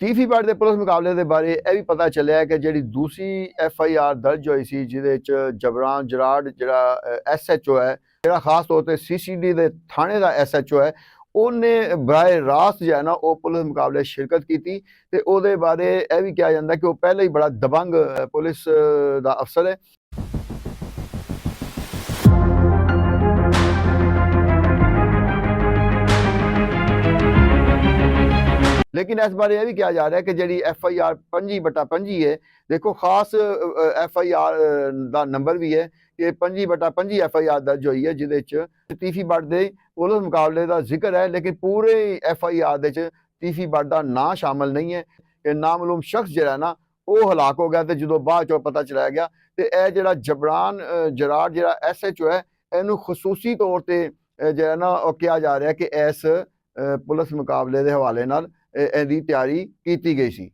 Chief bird ਦੇ police ਮੁਕਾਬਲੇ ਦੇ ਬਾਰੇ ਇਹ ਵੀ ਪਤਾ ਚੱਲਿਆ ਕਿ ਜਿਹੜੀ ਦੂਸਰੀ FIR ਦਰਜ ਹੋਈ ਸੀ ਜਿਹਦੇ ਚ ਜਬਰਾਨ ਜਰਾੜ ਜਿਹੜਾ SHO ਹੈ, ਜਿਹੜਾ ਖਾਸ ਤੌਰ ਤੇ CCD ਦੇ ਥਾਣੇ ਦਾ SHO ਹੈ, ਉਹਨੇ ਬਰਾਏ ਰਾਸਤ ਜਿਹੜਾ ਨਾ ਉਹ ਪੁਲਿਸ ਮੁਕਾਬਲੇ ਸ਼ਿਰਕਤ ਕੀਤੀ ਤੇ ਉਹਦੇ ਬਾਰੇ ਇਹ ਵੀ ਕਿਹਾ ਜਾਂਦਾ ਕਿ ਉਹ ਪਹਿਲੇ ਹੀ ਬੜਾ ਦਬੰਗ ਪੁਲਿਸ ਦਾ ਅਫਸਰ ਹੈ। लेकिन इस बारे यह भी कहा जा रहा है कि जी FIR 25/25 है, देखो खास FIR का नंबर भी है कि 25/25 FIR दर्ज हुई है जिसे तीफी बट के पुलिस मुकाबले का जिक्र है, लेकिन पूरे FIR तीफी बट का ना शामिल नहीं है कि नामालूम शख्स जो है ना वो हलाक हो गया तो जो बाद चो पता चलाया गया तो यह जो जबरान जराड़ जो SHO है इनू खसूसी तौर पर जो है ना कहा जा रहा है कि इस पुलिस मुकाबले के हवाले नाल ਇਹਦੀ ਤਿਆਰੀ ਕੀਤੀ ਗਈ ਸੀ।